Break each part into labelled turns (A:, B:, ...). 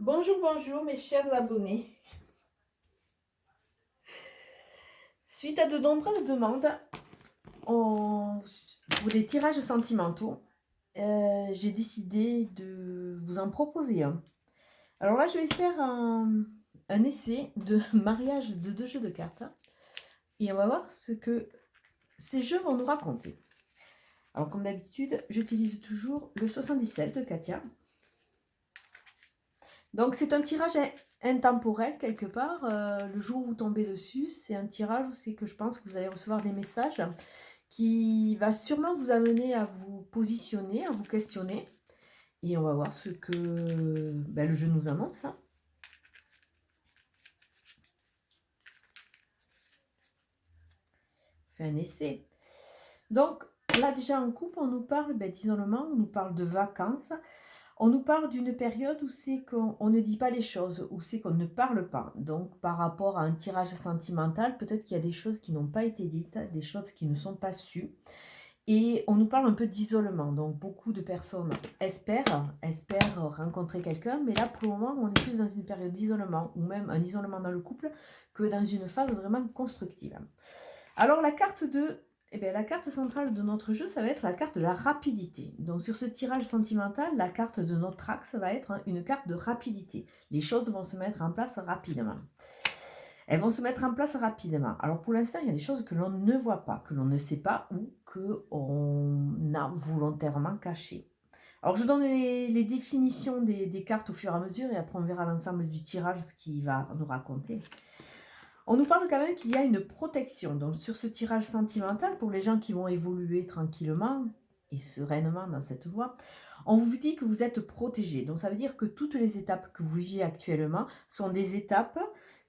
A: Bonjour, bonjour mes chers abonnés. Suite à de nombreuses demandes pour des tirages sentimentaux, j'ai décidé de vous en proposer un. Alors là, je vais faire un essai de mariage de 2 jeux de cartes, et on va voir ce que ces jeux vont nous raconter. Alors comme d'habitude, j'utilise toujours le 77 de Katia. Donc c'est un tirage intemporel quelque part. Le jour où vous tombez dessus, c'est un tirage où c'est que je pense que vous allez recevoir des messages qui va sûrement vous amener à vous positionner, à vous questionner. Et on va voir ce que le jeu nous annonce. Fait un essai. Donc là déjà en couple, on nous parle d'isolement, on nous parle de vacances. On nous parle d'une période où c'est qu'on ne dit pas les choses, où c'est qu'on ne parle pas. Donc, par rapport à un tirage sentimental, peut-être qu'il y a des choses qui n'ont pas été dites, des choses qui ne sont pas sues. Et on nous parle un peu d'isolement. Donc, beaucoup de personnes espèrent rencontrer quelqu'un. Mais là, pour le moment, on est plus dans une période d'isolement, ou même un isolement dans le couple, que dans une phase vraiment constructive. Alors, la carte centrale de notre jeu, ça va être la carte de la rapidité. Donc sur ce tirage sentimental, la carte de notre axe va être une carte de rapidité. Les choses vont se mettre en place rapidement. Elles vont se mettre en place rapidement. Alors pour l'instant, il y a des choses que l'on ne voit pas, que l'on ne sait pas ou qu'on a volontairement cachées. Alors je donne les définitions des cartes au fur et à mesure et après on verra l'ensemble du tirage, ce qu'il va nous raconter. On nous parle quand même qu'il y a une protection. Donc sur ce tirage sentimental, pour les gens qui vont évoluer tranquillement et sereinement dans cette voie, on vous dit que vous êtes protégé. Donc ça veut dire que toutes les étapes que vous vivez actuellement sont des étapes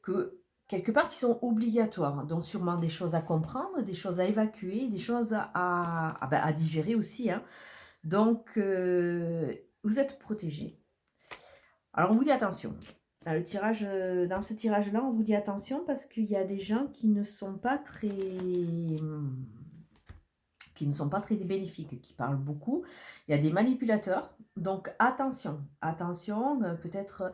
A: que quelque part qui sont obligatoires. Donc sûrement des choses à comprendre, des choses à évacuer, des choses à digérer aussi. Donc vous êtes protégé. Alors on vous dit attention. Dans ce tirage-là, on vous dit attention parce qu'il y a des gens qui ne sont pas très bénéfiques, qui parlent beaucoup. Il y a des manipulateurs, donc attention, peut-être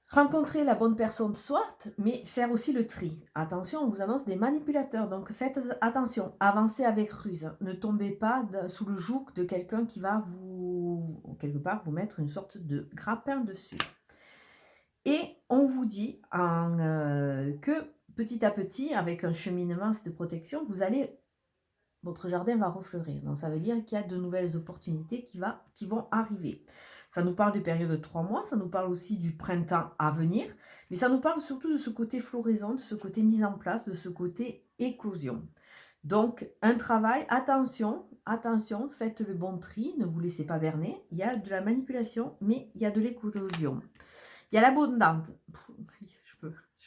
A: rencontrer la bonne personne soit, mais faire aussi le tri. Attention, on vous annonce des manipulateurs, donc faites attention, avancez avec ruse. Ne tombez pas sous le joug de quelqu'un qui va quelque part, vous mettre une sorte de grappin dessus. Et on vous dit que petit à petit, avec un cheminement de protection, votre jardin va refleurir. Donc ça veut dire qu'il y a de nouvelles opportunités qui vont arriver. Ça nous parle de période de 3 mois, ça nous parle aussi du printemps à venir, mais ça nous parle surtout de ce côté floraison, de ce côté mise en place, de ce côté éclosion. Donc un travail, attention, faites le bon tri, ne vous laissez pas berner. Il y a de la manipulation, mais il y a de l'éclosion. Il y a l'abondance. Je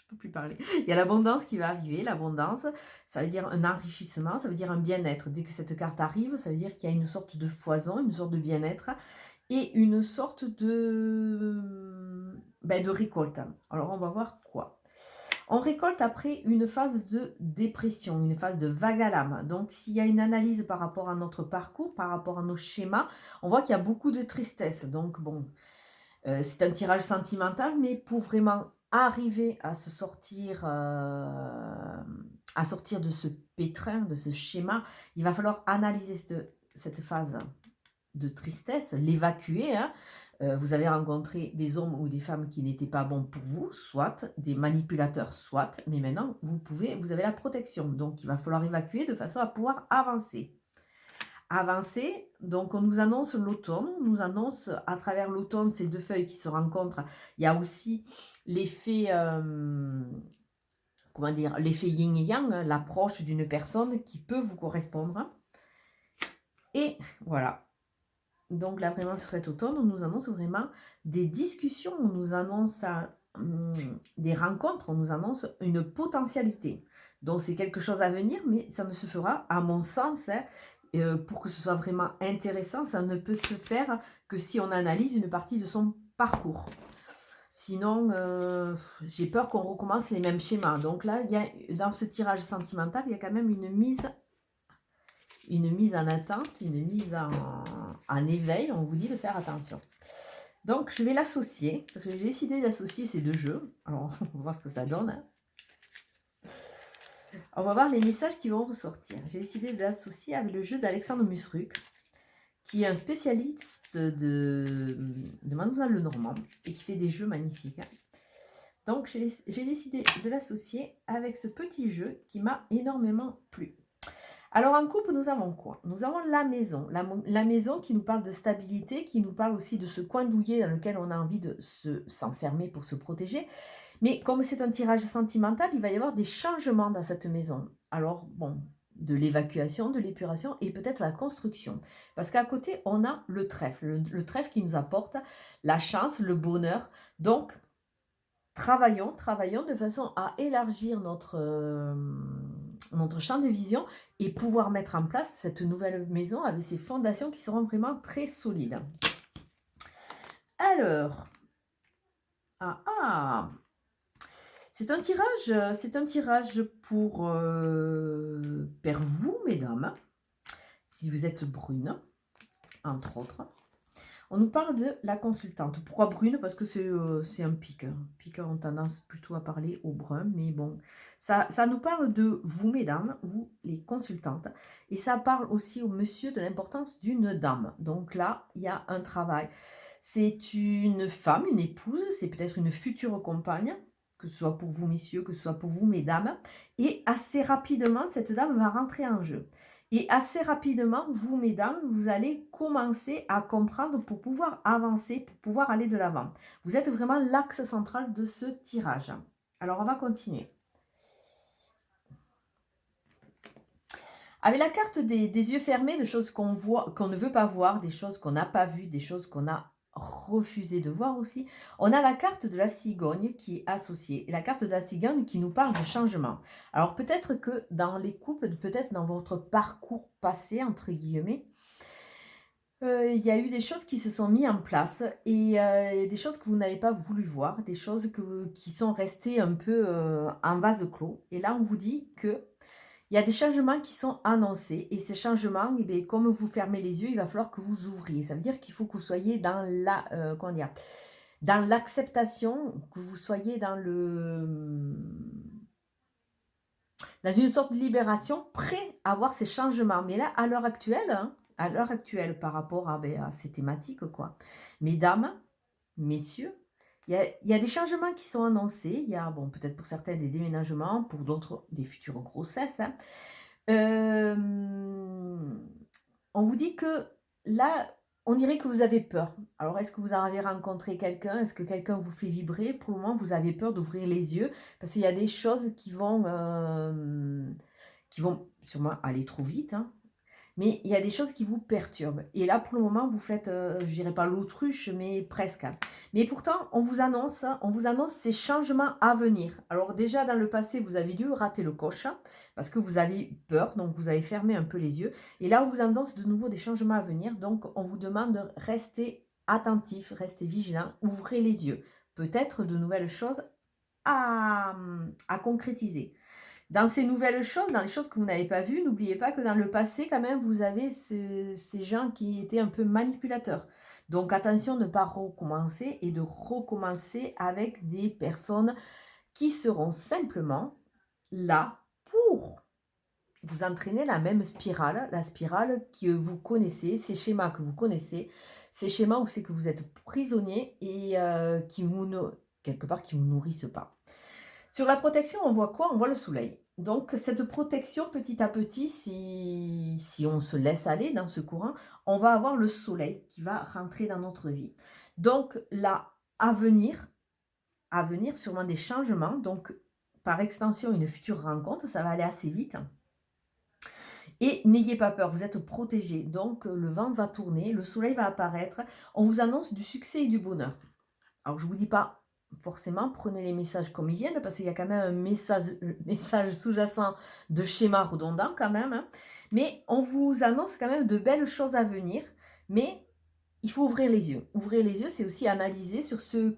A: peux plus parler. Il y a l'abondance qui va arriver. L'abondance, ça veut dire un enrichissement, ça veut dire un bien-être. Dès que cette carte arrive, ça veut dire qu'il y a une sorte de foison, une sorte de bien-être et une sorte de récolte. Alors, on va voir quoi. On récolte après une phase de dépression, une phase de vague à l'âme. Donc, s'il y a une analyse par rapport à notre parcours, par rapport à nos schémas, on voit qu'il y a beaucoup de tristesse. Donc, bon, c'est un tirage sentimental, mais pour vraiment arriver à sortir de ce pétrin, de ce schéma, il va falloir analyser cette phase de tristesse, l'évacuer. Vous avez rencontré des hommes ou des femmes qui n'étaient pas bons pour vous, soit des manipulateurs, soit, mais maintenant vous avez la protection. Donc il va falloir évacuer de façon à pouvoir avancer. Donc on nous annonce l'automne, on nous annonce à travers l'automne ces deux feuilles qui se rencontrent. Il y a aussi l'effet, l'effet yin et yang, l'approche d'une personne qui peut vous correspondre. Et voilà. Donc là vraiment sur cet automne, on nous annonce vraiment des discussions, on nous annonce des rencontres, on nous annonce une potentialité. Donc c'est quelque chose à venir, mais ça ne se fera, à mon sens, pour que ce soit vraiment intéressant, ça ne peut se faire que si on analyse une partie de son parcours. Sinon, j'ai peur qu'on recommence les mêmes schémas. Donc là, dans ce tirage sentimental, il y a quand même une mise en attente, une mise en éveil. On vous dit de faire attention. Donc, je vais l'associer, parce que j'ai décidé d'associer ces deux jeux. Alors, on va voir ce que ça donne. Hein. On va voir les messages qui vont ressortir. J'ai décidé de l'associer avec le jeu d'Alexandre Musruc, qui est un spécialiste de Mademoiselle Lenormand et qui fait des jeux magnifiques. Hein. Donc, j'ai décidé de l'associer avec ce petit jeu qui m'a énormément plu. Alors, en couple, nous avons quoi? Nous avons la maison. La maison qui nous parle de stabilité, qui nous parle aussi de ce coin douillet dans lequel on a envie de s'enfermer pour se protéger. Mais comme c'est un tirage sentimental, il va y avoir des changements dans cette maison. Alors, bon, de l'évacuation, de l'épuration et peut-être la construction. Parce qu'à côté, on a le trèfle. Le trèfle qui nous apporte la chance, le bonheur. Donc, travaillons de façon à élargir notre champ de vision et pouvoir mettre en place cette nouvelle maison avec ses fondations qui seront vraiment très solides. Alors, c'est un tirage pour vous, mesdames, si vous êtes brune, entre autres. On nous parle de la consultante. Pourquoi brune? Parce que c'est un pic. Pic ont tendance plutôt à parler au brun, mais bon. Ça nous parle de vous, mesdames, vous, les consultantes. Et ça parle aussi au monsieur de l'importance d'une dame. Donc là, il y a un travail. C'est une femme, une épouse, c'est peut-être une future compagne, que ce soit pour vous, messieurs, que ce soit pour vous, mesdames. Et assez rapidement, cette dame va rentrer en jeu. Et assez rapidement, vous, mesdames, vous allez commencer à comprendre pour pouvoir avancer, pour pouvoir aller de l'avant. Vous êtes vraiment l'axe central de ce tirage. Alors, on va continuer. Avec la carte des yeux fermés, de choses qu'on voit, qu'on ne veut pas voir, des choses qu'on n'a pas vues, des choses qu'on a refusé de voir aussi. On a la carte de la cigogne qui est associée. Et la carte de la cigogne qui nous parle de changement. Alors peut-être que dans les couples, peut-être dans votre parcours passé, entre guillemets, il y a eu des choses qui se sont mises en place et des choses que vous n'avez pas voulu voir, des choses qui sont restées un peu en vase clos. Et là, on vous dit que il y a des changements qui sont annoncés et ces changements, eh bien, comme vous fermez les yeux, il va falloir que vous ouvriez. Ça veut dire qu'il faut que vous soyez dans dans l'acceptation, que vous soyez dans dans une sorte de libération, prêt à voir ces changements. Mais là, à l'heure actuelle, par rapport à ces thématiques, quoi. Mesdames, messieurs, il y a des changements qui sont annoncés. Il y a, bon, peut-être pour certains des déménagements, pour d'autres des futures grossesses. Hein. On vous dit que là, on dirait que vous avez peur. Alors, est-ce que vous avez rencontré quelqu'un? Est-ce que quelqu'un vous fait vibrer? Pour le moment, vous avez peur d'ouvrir les yeux parce qu'il y a des choses qui vont sûrement aller trop vite. Hein. Mais il y a des choses qui vous perturbent. Et là, pour le moment, vous faites, je dirais pas l'autruche, mais presque. Mais pourtant, on vous annonce ces changements à venir. Alors déjà, dans le passé, vous avez dû rater le coche parce que vous avez eu peur, donc vous avez fermé un peu les yeux. Et là, on vous annonce de nouveau des changements à venir. Donc, on vous demande de rester attentif, rester vigilant, ouvrez les yeux. Peut-être de nouvelles choses à concrétiser. Dans ces nouvelles choses, dans les choses que vous n'avez pas vues, n'oubliez pas que dans le passé, quand même, vous avez ces gens qui étaient un peu manipulateurs. Donc attention de ne pas recommencer et de recommencer avec des personnes qui seront simplement là pour vous entraîner la même spirale, la spirale que vous connaissez, ces schémas que vous connaissez, ces schémas où c'est que vous êtes prisonnier et quelque part qui ne vous nourrissent pas. Sur la protection, on voit quoi? On voit le soleil. Donc, cette protection, petit à petit, si on se laisse aller dans ce courant, on va avoir le soleil qui va rentrer dans notre vie. Donc, là, à venir, sûrement des changements. Donc, par extension, une future rencontre, ça va aller assez vite. Et n'ayez pas peur, vous êtes protégés. Donc, le vent va tourner, le soleil va apparaître. On vous annonce du succès et du bonheur. Alors, je ne vous dis pas forcément, prenez les messages comme ils viennent, parce qu'il y a quand même un message sous-jacent de schéma redondant quand même. Hein. Mais on vous annonce quand même de belles choses à venir. Mais il faut ouvrir les yeux. Ouvrir les yeux, c'est aussi analyser sur ces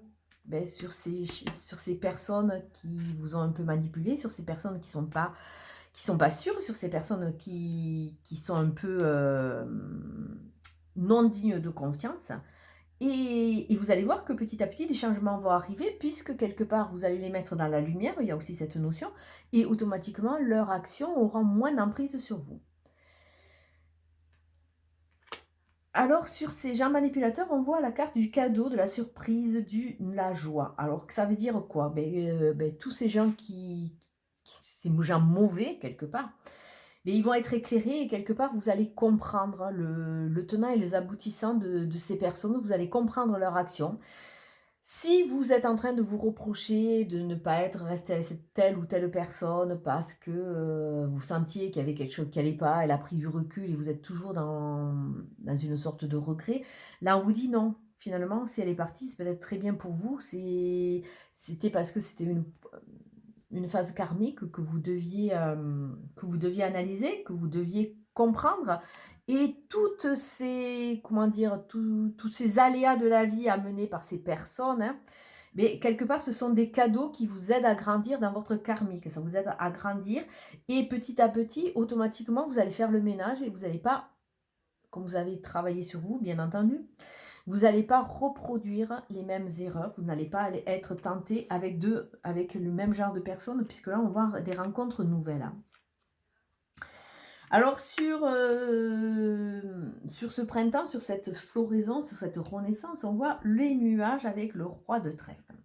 A: personnes qui vous ont un peu manipulé, sur ces personnes qui sont pas sûres, sur ces personnes qui sont un peu non dignes de confiance. Et vous allez voir que petit à petit, les changements vont arriver puisque quelque part, vous allez les mettre dans la lumière, il y a aussi cette notion, et automatiquement, leur action aura moins d'emprise sur vous. Alors, sur ces gens manipulateurs, on voit la carte du cadeau, de la surprise, de la joie. Alors, que ça veut dire quoi? Tous ces gens ces gens mauvais, quelque part, mais ils vont être éclairés et quelque part, vous allez comprendre hein, le tenant et les aboutissants de ces personnes. Vous allez comprendre leur action. Si vous êtes en train de vous reprocher de ne pas être resté avec cette telle ou telle personne parce que, vous sentiez qu'il y avait quelque chose qui allait pas, elle a pris du recul et vous êtes toujours dans une sorte de regret, là on vous dit: «Non». Finalement, si elle est partie, c'est peut-être très bien pour vous. C'était parce que c'était une phase karmique que vous deviez analyser, que vous deviez comprendre et toutes ces comment dire? Tous ces aléas de la vie amenés par ces personnes, hein, mais quelque part, ce sont des cadeaux qui vous aident à grandir dans votre karmique. Ça vous aide à grandir et petit à petit, automatiquement, vous allez faire le ménage et vous allez pas comme vous avez travaillé sur vous, bien entendu, vous n'allez pas reproduire les mêmes erreurs, vous n'allez pas aller être tenté avec le même genre de personnes, puisque là, on va avoir des rencontres nouvelles, hein. Alors sur ce printemps, sur cette floraison, sur cette renaissance, on voit les nuages avec le roi de trèfle.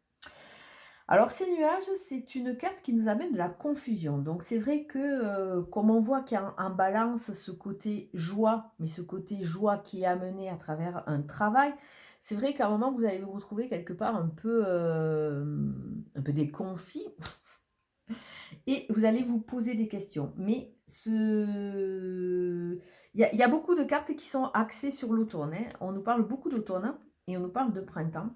A: Alors ces nuages, c'est une carte qui nous amène de la confusion. Donc c'est vrai que, comme on voit qu'il y a en balance ce côté joie, mais ce côté joie qui est amené à travers un travail, c'est vrai qu'à un moment vous allez vous retrouver quelque part un peu déconfit et vous allez vous poser des questions. Mais il y a beaucoup de cartes qui sont axées sur l'automne, hein. On nous parle beaucoup d'automne et on nous parle de printemps.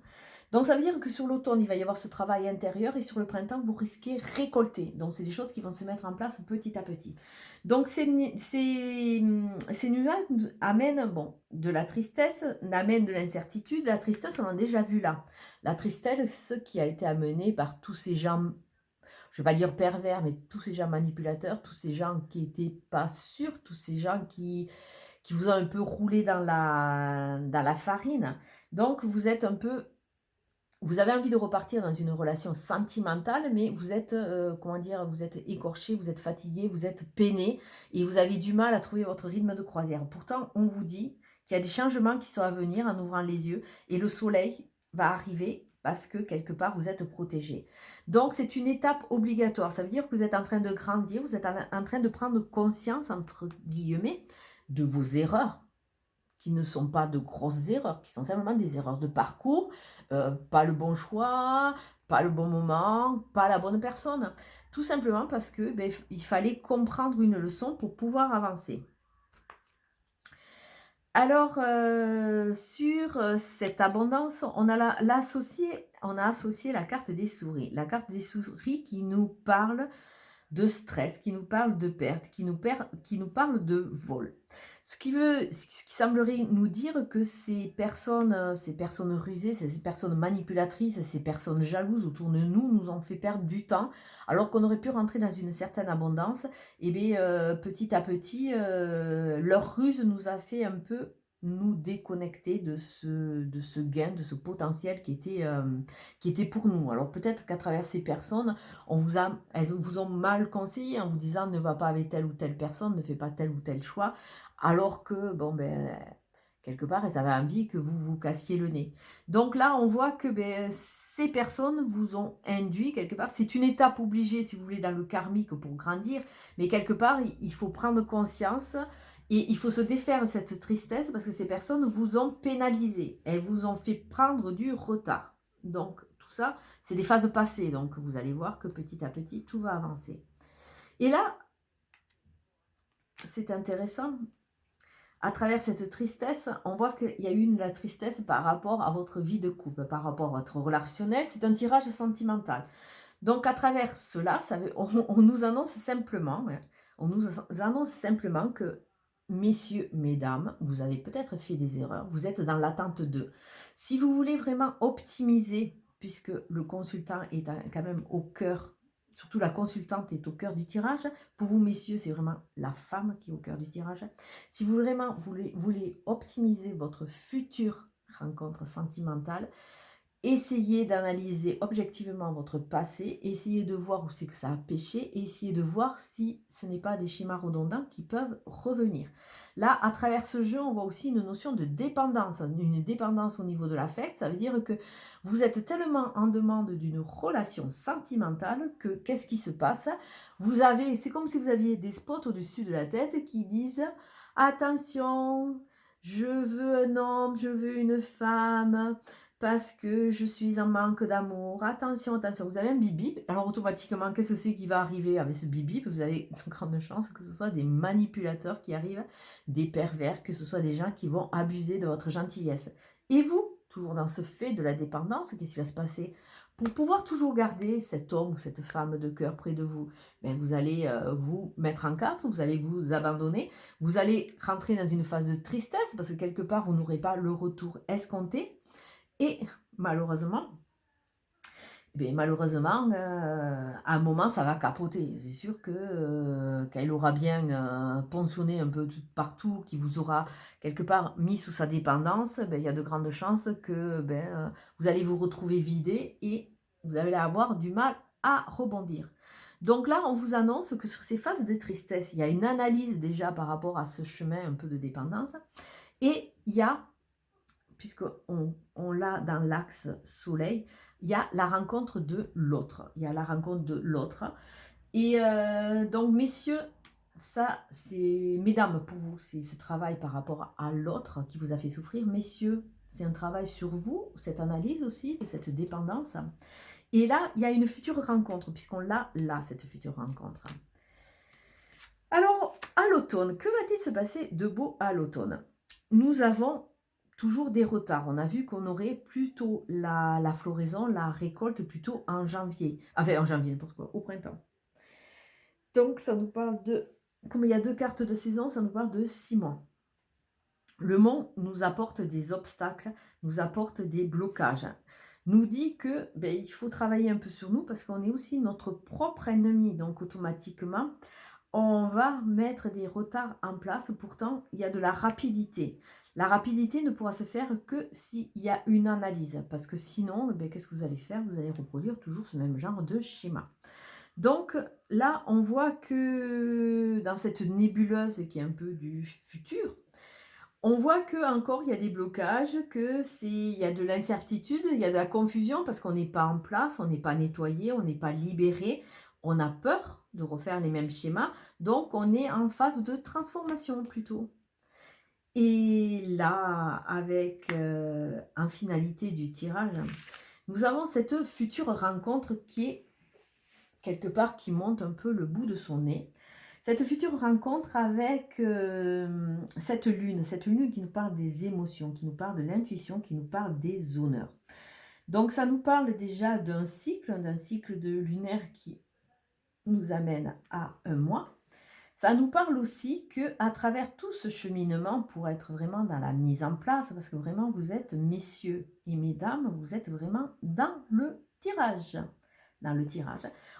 A: Donc ça veut dire que sur l'automne, il va y avoir ce travail intérieur et sur le printemps, vous risquez récolter. Donc c'est des choses qui vont se mettre en place petit à petit. Donc ces nuages nous amènent bon, de la tristesse, amènent de l'incertitude. La tristesse, on a déjà vu là. La tristesse, ce qui a été amené par tous ces gens, je ne vais pas dire pervers, mais tous ces gens manipulateurs, tous ces gens qui n'étaient pas sûrs, tous ces gens qui vous ont un peu roulé dans la farine. Donc vous êtes un peu vous avez envie de repartir dans une relation sentimentale, mais vous êtes, comment dire? Vous êtes écorché, vous êtes fatigué, vous êtes peiné et vous avez du mal à trouver votre rythme de croisière. Pourtant, on vous dit qu'il y a des changements qui sont à venir en ouvrant les yeux et le soleil va arriver parce que quelque part vous êtes protégé. Donc c'est une étape obligatoire. Ça veut dire que vous êtes en train de grandir, vous êtes en train de prendre «conscience» entre guillemets de vos erreurs qui ne sont pas de grosses erreurs, qui sont simplement des erreurs de parcours, pas le bon choix, pas le bon moment, pas la bonne personne. Tout simplement parce que, il fallait comprendre une leçon pour pouvoir avancer. Alors, sur, cette abondance, on a associé la carte des souris. La carte des souris qui nous parle de stress, qui nous parle de perte, qui nous parle de vol. Ce qui semblerait nous dire que ces personnes rusées, ces personnes manipulatrices, ces personnes jalouses autour de nous, nous ont fait perdre du temps, alors qu'on aurait pu rentrer dans une certaine abondance. Et bien, petit à petit, leur ruse nous a fait un peu nous déconnecter de ce gain, de ce potentiel qui était pour nous. Alors peut-être qu'à travers ces personnes, elles vous ont mal conseillé en vous disant ne va pas avec telle ou telle personne, ne fais pas tel ou tel choix, alors que, bon, quelque part, elles avaient envie que vous vous cassiez le nez. Donc là, on voit que ces personnes vous ont induit quelque part. C'est une étape obligée, si vous voulez, dans le karmique pour grandir, mais quelque part, il faut prendre conscience et il faut se défaire de cette tristesse parce que ces personnes vous ont pénalisé. Elles vous ont fait prendre du retard. Donc, tout ça, c'est des phases passées. Donc, vous allez voir que petit à petit, tout va avancer. Et là, c'est intéressant. À travers cette tristesse, on voit qu'il y a eu la tristesse par rapport à votre vie de couple, par rapport à votre relationnel. C'est un tirage sentimental. Donc, à travers cela, on nous annonce simplement, hein, on nous annonce simplement que, messieurs, mesdames, vous avez peut-être fait des erreurs, vous êtes dans l'attente d'eux. Si vous voulez vraiment optimiser, puisque le consultant est quand même au cœur, surtout la consultante est au cœur du tirage, pour vous, messieurs, c'est vraiment la femme qui est au cœur du tirage. Si vous vraiment voulez optimiser votre futur rencontre sentimentale. Essayez d'analyser objectivement votre passé, essayez de voir où c'est que ça a péché, et essayez de voir si ce n'est pas des schémas redondants qui peuvent revenir. Là, à travers ce jeu, on voit aussi une notion de dépendance, une dépendance au niveau de l'affect. Ça veut dire que vous êtes tellement en demande d'une relation sentimentale que qu'est-ce qui se passe? Vous avez, c'est comme si vous aviez des spots au-dessus de la tête qui disent attention, je veux un homme, je veux une femme parce que je suis en manque d'amour. Attention, attention, vous avez un bip bip. Alors automatiquement, qu'est-ce que c'est qui va arriver avec ce bip bip? Vous avez de grandes chances que ce soit des manipulateurs qui arrivent, des pervers, que ce soit des gens qui vont abuser de votre gentillesse. Et vous, toujours dans ce fait de la dépendance, qu'est-ce qui va se passer? Pour pouvoir toujours garder cet homme ou cette femme de cœur près de vous, ben vous allez vous mettre en quatre, vous allez vous abandonner, vous allez rentrer dans une phase de tristesse parce que quelque part, vous n'aurez pas le retour escompté. Et malheureusement, à un moment, ça va capoter. C'est sûr que quand il aura bien ponçonné un peu partout, qui vous aura quelque part mis sous sa dépendance, il y a de grandes chances que vous allez vous retrouver vidé et vous allez avoir du mal à rebondir. Donc là, on vous annonce que sur ces phases de tristesse, il y a une analyse déjà par rapport à ce chemin un peu de dépendance. Et il y a, puisqu'on l'a dans l'axe soleil, il y a la rencontre de l'autre. Il y a la rencontre de l'autre. Et donc, messieurs, ça, c'est, mesdames, pour vous, c'est ce travail par rapport à l'autre qui vous a fait souffrir. Messieurs, c'est un travail sur vous, cette analyse aussi, de cette dépendance. Et là, il y a une future rencontre, puisqu'on l'a là, cette future rencontre. Alors, à l'automne, que va-t-il se passer de beau à l'automne? Nous avons toujours des retards. On a vu qu'on aurait plutôt la floraison, la récolte plutôt en janvier. Enfin, en janvier, n'importe quoi, au printemps. Donc, ça nous parle de... Comme il y a 2 cartes de saison, ça nous parle de 6 mois. Le monde nous apporte des obstacles, nous apporte des blocages. Nous dit que il faut travailler un peu sur nous parce qu'on est aussi notre propre ennemi. Donc, automatiquement, on va mettre des retards en place. Pourtant, il y a de la rapidité. La rapidité ne pourra se faire que s'il y a une analyse. Parce que sinon, qu'est-ce que vous allez faire? Vous allez reproduire toujours ce même genre de schéma. Donc là, on voit que dans cette nébuleuse qui est un peu du futur, on voit que encore il y a des blocages, il y a de l'incertitude, il y a de la confusion parce qu'on n'est pas en place, on n'est pas nettoyé, on n'est pas libéré, on a peur de refaire les mêmes schémas, donc on est en phase de transformation plutôt. Et là, avec en finalité du tirage, nous avons cette future rencontre qui est quelque part qui monte un peu le bout de son nez. Cette future rencontre avec cette lune qui nous parle des émotions, qui nous parle de l'intuition, qui nous parle des honneurs. Donc ça nous parle déjà d'un cycle de lunaire qui nous amène à un mois. Ça nous parle aussi que à travers tout ce cheminement, pour être vraiment dans la mise en place, parce que vraiment vous êtes messieurs et mesdames, vous êtes vraiment dans le tirage.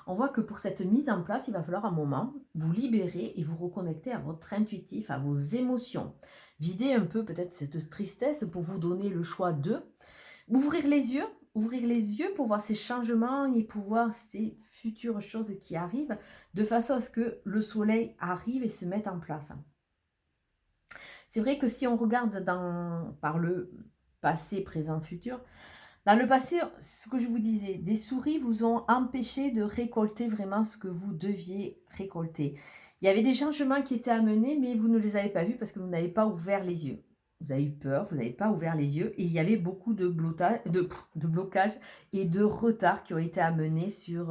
A: On voit que pour cette mise en place, il va falloir un moment vous libérer et vous reconnecter à votre intuitif, à vos émotions. Vider un peu peut-être cette tristesse pour vous donner le choix de ouvrir les yeux pour voir ces changements et pour voir ces futures choses qui arrivent, de façon à ce que le soleil arrive et se mette en place. C'est vrai que si on regarde par le passé, présent, futur, dans le passé, ce que je vous disais, des souris vous ont empêché de récolter vraiment ce que vous deviez récolter. Il y avait des changements qui étaient amenés, mais vous ne les avez pas vus parce que vous n'avez pas ouvert les yeux. Vous avez eu peur, vous n'avez pas ouvert les yeux et il y avait beaucoup de blocages et de retards qui ont été amenés sur...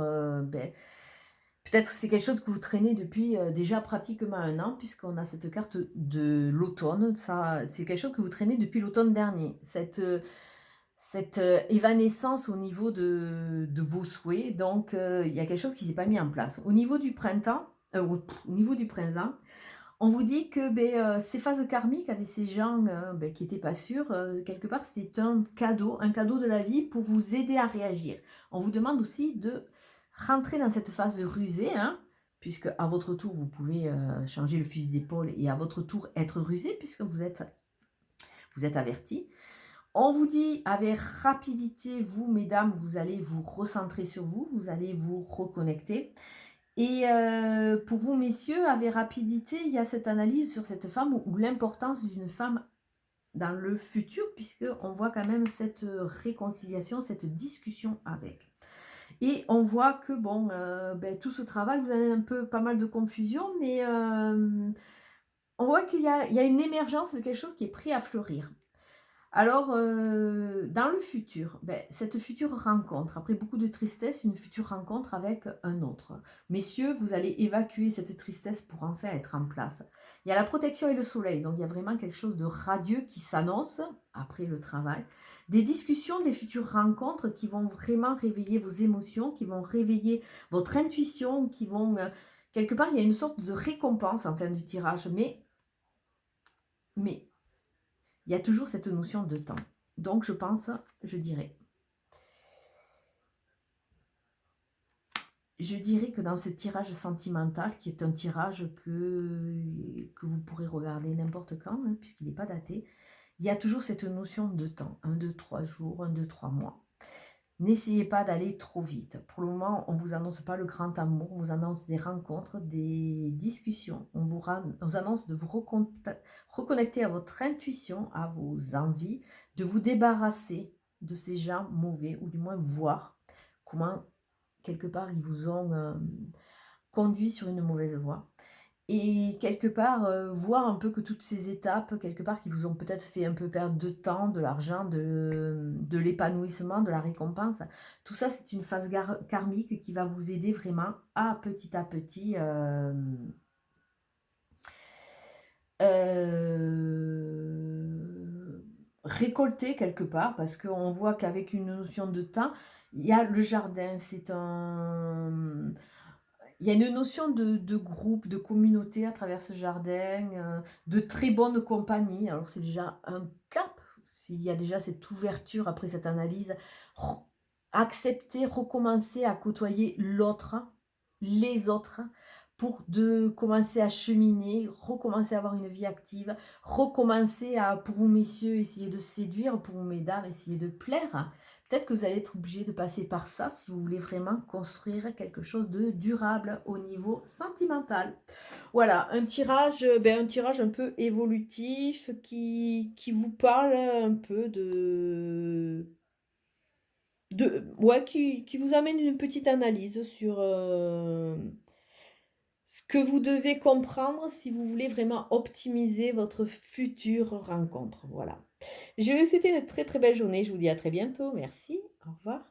A: peut-être c'est quelque chose que vous traînez depuis déjà pratiquement un an puisqu'on a cette carte de l'automne. C'est quelque chose que vous traînez depuis l'automne dernier. Cette évanescence au niveau de vos souhaits. Donc, il y a quelque chose qui ne s'est pas mis en place. Au niveau du printemps, on vous dit que ces phases karmiques avec ces gens qui n'étaient pas sûrs, quelque part, c'est un cadeau de la vie pour vous aider à réagir. On vous demande aussi de rentrer dans cette phase de rusée, puisque à votre tour, vous pouvez changer le fusil d'épaule et à votre tour être rusé, puisque vous êtes averti. On vous dit avec rapidité, vous mesdames, vous allez vous recentrer sur vous, vous allez vous reconnecter. Et pour vous messieurs, avec rapidité, il y a cette analyse sur cette femme ou l'importance d'une femme dans le futur, puisque on voit quand même cette réconciliation, cette discussion avec. Et on voit que bon, tout ce travail, vous avez un peu pas mal de confusion, mais on voit qu'il y a une émergence de quelque chose qui est prêt à fleurir. Alors, dans le futur, cette future rencontre, après beaucoup de tristesse, une future rencontre avec un autre. Messieurs, vous allez évacuer cette tristesse pour enfin être en place. Il y a la protection et le soleil, donc il y a vraiment quelque chose de radieux qui s'annonce après le travail. Des discussions, des futures rencontres qui vont vraiment réveiller vos émotions, qui vont réveiller votre intuition, qui vont... quelque part, il y a une sorte de récompense en fin du tirage, mais il y a toujours cette notion de temps. Donc, je pense, je dirais que dans ce tirage sentimental, qui est un tirage que vous pourrez regarder n'importe quand, hein, puisqu'il n'est pas daté, il y a toujours cette notion de temps. 1, 2, 3 jours, 1, 2, 3 mois. N'essayez pas d'aller trop vite. Pour le moment, on ne vous annonce pas le grand amour, on vous annonce des rencontres, des discussions. On vous annonce de vous reconnecter à votre intuition, à vos envies, de vous débarrasser de ces gens mauvais, ou du moins voir comment, quelque part, ils vous ont conduit sur une mauvaise voie. Et quelque part, voir un peu que toutes ces étapes, quelque part, qui vous ont peut-être fait un peu perdre de temps, de l'argent, de l'épanouissement, de la récompense, tout ça, c'est une phase karmique qui va vous aider vraiment à petit, récolter quelque part, parce qu'on voit qu'avec une notion de temps, il y a le jardin, il y a une notion de groupe, de communauté à travers ce jardin, de très bonne compagnie. Alors c'est déjà un cap, s'il y a déjà cette ouverture après cette analyse, accepter, recommencer à côtoyer l'autre, les autres, pour commencer à cheminer, recommencer à avoir une vie active, recommencer à, pour vous messieurs, essayer de séduire, pour vous mesdames, essayer de plaire. Peut-être que vous allez être obligé de passer par ça si vous voulez vraiment construire quelque chose de durable au niveau sentimental. Voilà, un tirage un peu évolutif qui vous parle un peu ouais, qui vous amène une petite analyse sur ce que vous devez comprendre si vous voulez vraiment optimiser votre future rencontre. Voilà. Je vais vous souhaiter une très très belle journée. Je vous dis à très bientôt. Merci. Au revoir.